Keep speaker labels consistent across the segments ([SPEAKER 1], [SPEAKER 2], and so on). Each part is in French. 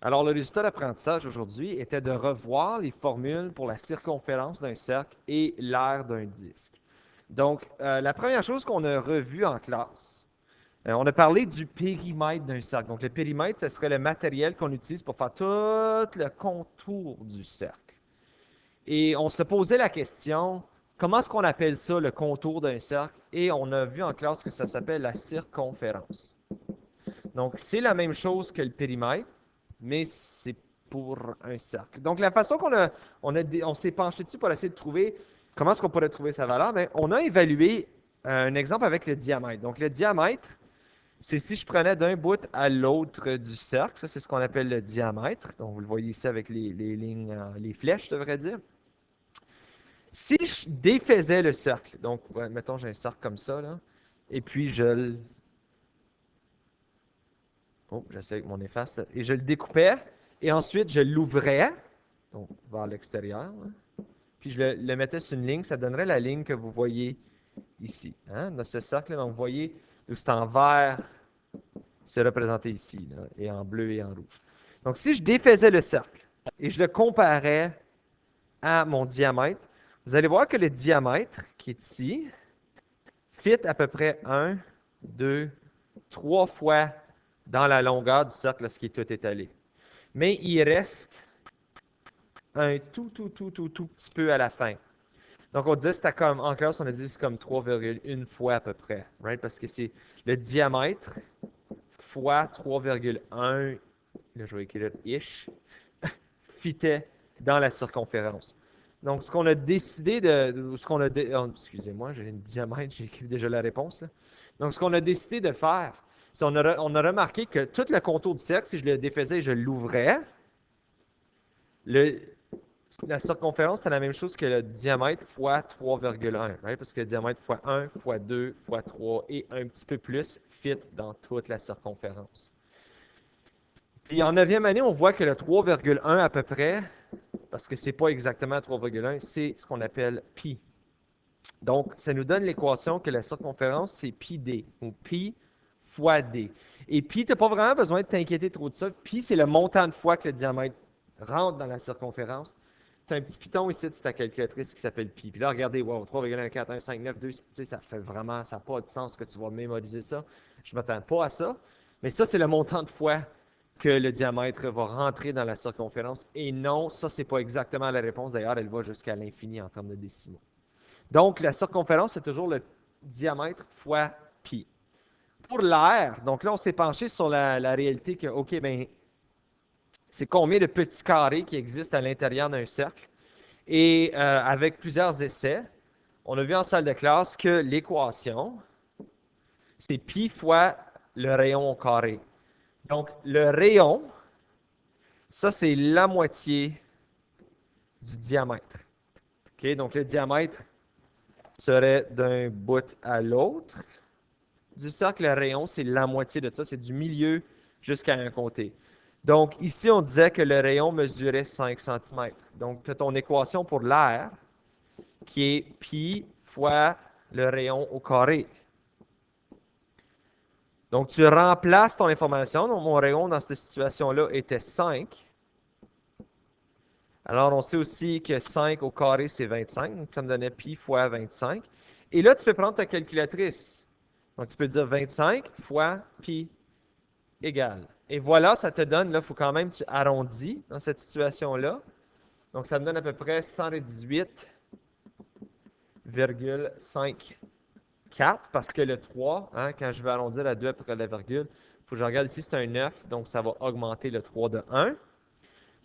[SPEAKER 1] Alors, le résultat d'apprentissage aujourd'hui était de revoir les formules pour la circonférence d'un cercle et l'aire d'un disque. Donc, la première chose qu'on a revue en classe, on a parlé du périmètre d'un cercle. Donc, le périmètre, ce serait le matériel qu'on utilise pour faire tout le contour du cercle. Et on se posait la question, comment est-ce qu'on appelle ça, le contour d'un cercle? Et on a vu en classe que ça s'appelle la circonférence. Donc, c'est la même chose que le périmètre, mais c'est pour un cercle. Donc, la façon on s'est penché dessus pour essayer de trouver comment est-ce qu'on pourrait trouver sa valeur, mais on a évalué un exemple avec le diamètre. Donc, le diamètre, c'est si je prenais d'un bout à l'autre du cercle, ça c'est ce qu'on appelle le diamètre. Donc, vous le voyez ici avec les lignes, les flèches, je devrais dire. Si je défaisais le cercle, donc, ouais, mettons, j'ai un cercle comme ça, là, et puis j'essaie avec mon efface, et je le découpais, et ensuite je l'ouvrais, donc vers l'extérieur, là, puis je le mettais sur une ligne, ça donnerait la ligne que vous voyez ici, hein, dans ce cercle. Donc, vous voyez, c'est en vert, c'est représenté ici, là, et en bleu et en rouge. Donc, si je défaisais le cercle et je le comparais à mon diamètre, vous allez voir que le diamètre qui est ici fit à peu près 1, 2, 3 fois dans la longueur du cercle lorsqu'il est tout étalé. Mais il reste un tout petit peu à la fin. Donc, on disait c'était comme, en classe, on a dit c'est comme 3,1 fois à peu près, right? Parce que c'est le diamètre fois 3,1, là je vais écrire ish, fitait dans la circonférence. Donc, ce qu'on a décidé ce qu'on a, excusez-moi, j'ai une diamètre, j'ai écrit déjà la réponse, là. Donc, ce qu'on a décidé de faire, c'est on a remarqué que tout le contour du cercle, si je le défaisais et je l'ouvrais, le, la circonférence, c'est la même chose que le diamètre fois 3,1, right? Parce que le diamètre fois 1, fois 2, fois 3 et un petit peu plus fit dans toute la circonférence. Puis en 9e année, on voit que le 3,1 à peu près, parce que c'est pas exactement 3,1, c'est ce qu'on appelle pi. Donc, ça nous donne l'équation que la circonférence, c'est pi d, ou pi fois d. Et pi, tu n'as pas vraiment besoin de t'inquiéter trop de ça. Pi, c'est le montant de fois que le diamètre rentre dans la circonférence. Tu as un petit piton ici sur ta calculatrice qui s'appelle pi. Puis là, regardez, wow, 3,14159,2, tu sais, ça fait vraiment, ça n'a pas de sens que tu vas mémoriser ça. Je ne m'attends pas à ça. Mais ça, c'est le montant de fois que le diamètre va rentrer dans la circonférence. Et non, ça, c'est pas exactement la réponse. D'ailleurs, elle va jusqu'à l'infini en termes de décimaux. Donc, la circonférence, c'est toujours le diamètre fois pi. Pour l'air, donc là, on s'est penché sur la réalité que, OK, ben, c'est combien de petits carrés qui existent à l'intérieur d'un cercle. Et avec plusieurs essais, on a vu en salle de classe que l'équation, c'est pi fois le rayon au carré. Donc, le rayon, ça, c'est la moitié du diamètre. OK? Donc, le diamètre serait d'un bout à l'autre du cercle. Le rayon, c'est la moitié de ça. C'est du milieu jusqu'à un côté. Donc, ici, on disait que le rayon mesurait 5 cm. Donc, tu as ton équation pour l'air qui est pi fois le rayon au carré. Donc, tu remplaces ton information. Donc, mon rayon dans cette situation-là était 5. Alors, on sait aussi que 5 au carré, c'est 25. Donc, ça me donnait pi fois 25. Et là, tu peux prendre ta calculatrice. Donc, tu peux dire 25 fois pi égale. Et voilà, ça te donne, là, il faut quand même que tu arrondis dans cette situation-là. Donc, ça me donne à peu près 118,54 parce que le 3, hein, quand je vais arrondir à 2 après la virgule, il faut que je regarde ici, c'est un 9, donc ça va augmenter le 3 de 1.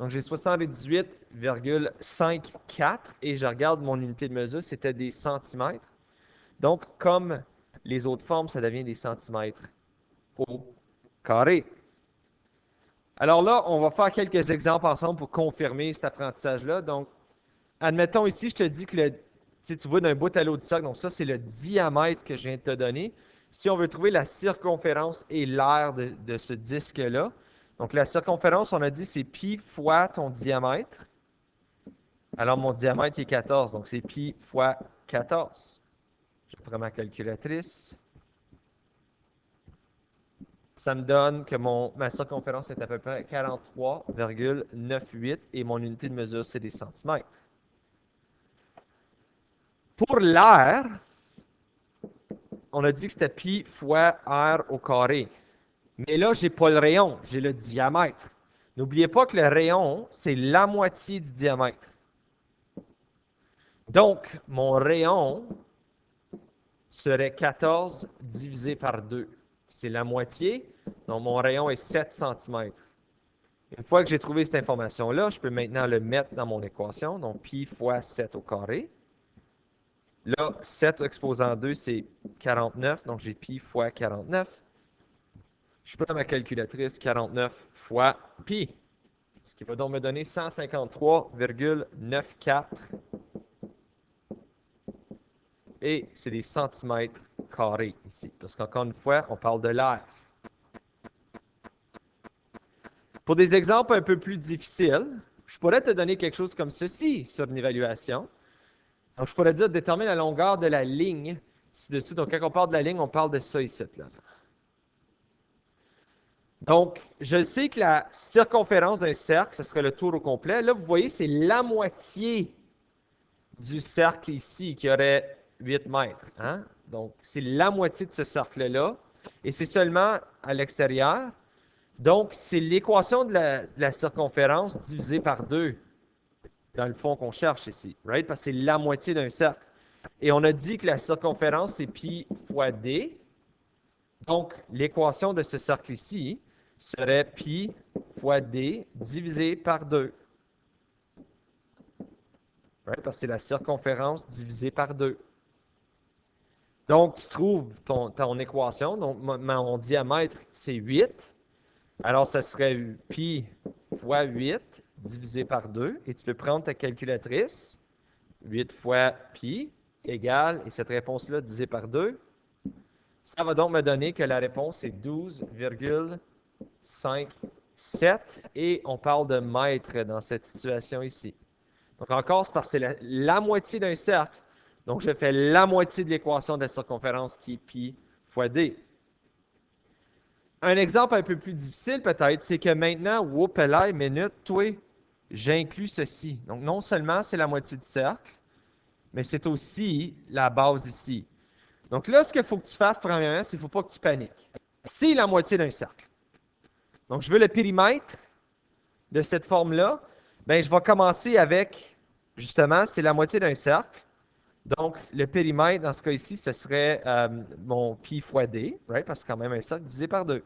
[SPEAKER 1] Donc, j'ai 78,54 et je regarde mon unité de mesure, c'était des centimètres. Donc, comme les autres formes, ça devient des centimètres au carré. Alors là, on va faire quelques exemples ensemble pour confirmer cet apprentissage-là. Donc, admettons ici, je te dis que tu vois d'un bout à l'autre du cercle, donc ça, c'est le diamètre que je viens de te donner. Si on veut trouver la circonférence et l'aire de ce disque-là, donc la circonférence, on a dit, c'est pi fois ton diamètre. Alors, mon diamètre est 14, donc c'est pi fois 14. Je prends ma calculatrice. ça me donne que ma circonférence est à peu près 43,98 et mon unité de mesure, c'est des centimètres. Pour l'air, on a dit que c'était pi fois r au carré. Mais là, je n'ai pas le rayon, j'ai le diamètre. N'oubliez pas que le rayon, c'est la moitié du diamètre. Donc, mon rayon serait 14 divisé par 2. C'est la moitié, donc mon rayon est 7 cm. Une fois que j'ai trouvé cette information-là, je peux maintenant le mettre dans mon équation. Donc, pi fois 7 au carré. Là, 7 exposant 2, c'est 49. Donc, j'ai pi fois 49. Je peux ma calculatrice 49 fois pi. Ce qui va donc me donner 153,94. Et c'est des centimètres carrés ici. Parce qu'encore une fois, on parle de l'air. Pour des exemples un peu plus difficiles, je pourrais te donner quelque chose comme ceci sur une évaluation. Donc, je pourrais dire détermine la longueur de la ligne ci-dessus. Donc, quand on parle de la ligne, on parle de ça ici. Là. Donc, je sais que la circonférence d'un cercle, ce serait le tour au complet. Là, vous voyez, c'est la moitié du cercle ici qui aurait 8 mètres. Hein? Donc, c'est la moitié de ce cercle-là. Et c'est seulement à l'extérieur. Donc, c'est l'équation de la circonférence divisée par 2, dans le fond, qu'on cherche ici. Right? Parce que c'est la moitié d'un cercle. Et on a dit que la circonférence, c'est pi fois d. Donc, l'équation de ce cercle ici serait pi fois d divisé par 2. Right? Parce que c'est la circonférence divisée par 2. Donc, tu trouves ton équation. Donc, mon diamètre, c'est 8. Alors, ça serait pi fois 8 divisé par 2. Et tu peux prendre ta calculatrice. 8 fois pi égale, et cette réponse-là divisée par 2, ça va donc me donner que la réponse est 12,57. Et on parle de mètres dans cette situation ici. Donc encore, c'est parce que c'est la moitié d'un cercle. Donc je fais la moitié de l'équation de la circonférence qui est pi fois d. Un exemple un peu plus difficile peut-être, c'est que maintenant, whoop-elay, minute, toi, j'inclus ceci. Donc non seulement c'est la moitié du cercle, mais c'est aussi la base ici. Donc là, ce qu'il faut que tu fasses, premièrement, c'est qu'il ne faut pas que tu paniques. C'est la moitié d'un cercle. Donc je veux le périmètre de cette forme-là. Bien, je vais commencer avec, justement, c'est la moitié d'un cercle. Donc, le périmètre, dans ce cas ici, ce serait mon pi fois d, right? Parce que c'est quand même un cercle divisé par 2.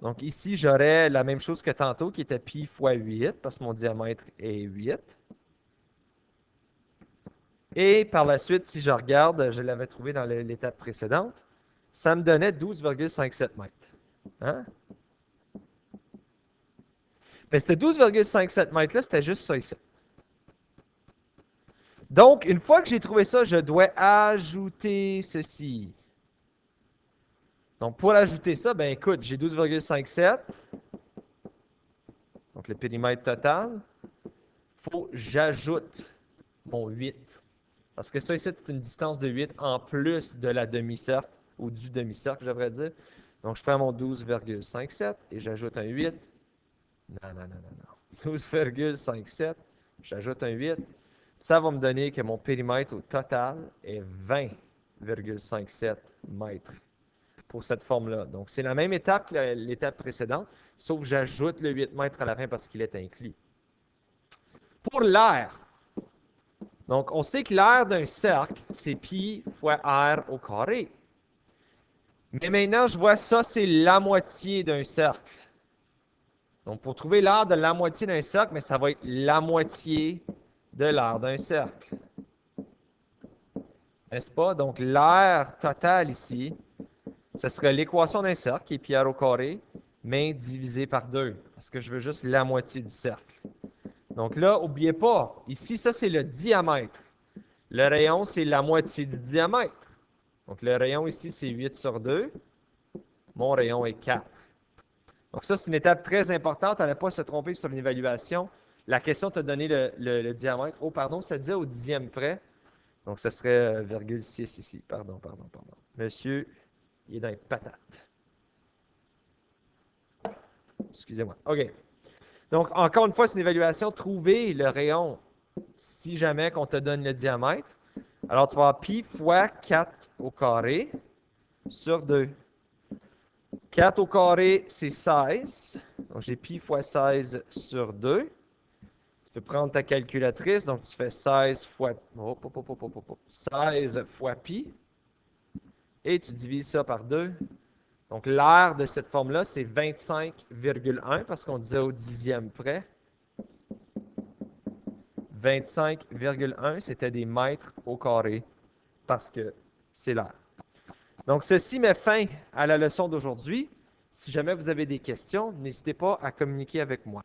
[SPEAKER 1] Donc, ici, j'aurais la même chose que tantôt, qui était pi fois 8, parce que mon diamètre est 8. Et par la suite, si je regarde, je l'avais trouvé dans l'étape précédente, ça me donnait 12,57 mètres. Hein? Mais ce 12,57 mètres-là, c'était juste ça ici. Donc, une fois que j'ai trouvé ça, je dois ajouter ceci. Donc, pour ajouter ça, ben écoute, j'ai 12,57. Donc, le périmètre total. Il faut que j'ajoute mon 8. Parce que ça ici, c'est une distance de 8 en plus de la demi-cercle, ou du demi-cercle, je devrais dire. Donc, je prends mon 12,57 et j'ajoute un 8. Non. 12,57, j'ajoute un 8. Ça va me donner que mon périmètre au total est 20,57 mètres pour cette forme-là. Donc, c'est la même étape que l'étape précédente, sauf que j'ajoute le 8 mètres à la fin parce qu'il est inclus. Pour l'air, donc on sait que l'air d'un cercle, c'est pi fois r au carré. Mais maintenant, je vois ça, c'est la moitié d'un cercle. Donc, pour trouver l'aire de la moitié d'un cercle, mais ça va être la moitié de l'aire d'un cercle. N'est-ce pas? Donc, l'aire totale ici, ce serait l'équation d'un cercle, qui est pi r au carré, mais divisé par 2, parce que je veux juste la moitié du cercle. Donc là, n'oubliez pas, ici, ça, c'est le diamètre. Le rayon, c'est la moitié du diamètre. Donc, le rayon ici, c'est 8 sur 2. Mon rayon est 4. Donc ça, c'est une étape très importante à ne pas se tromper sur une évaluation. La question t'a donné le diamètre. Oh, pardon, ça disait au dixième près. Donc, ce serait 0,6 ici. Pardon. Monsieur, il est dans les patates. excusez-moi. OK. Donc, encore une fois, c'est une évaluation. Trouver le rayon si jamais qu'on te donne le diamètre. Alors, tu vas avoir pi fois 4 au carré sur 2. 4 au carré, c'est 16. Donc, j'ai pi fois 16 sur 2. Tu peux prendre ta calculatrice. Donc, tu fais 16 fois... 16 fois pi. Et tu divises ça par 2. Donc, l'aire de cette forme-là, c'est 25,1 parce qu'on disait au dixième près. 25,1, c'était des mètres au carré parce que c'est l'air. Donc, ceci met fin à la leçon d'aujourd'hui. Si jamais vous avez des questions, n'hésitez pas à communiquer avec moi.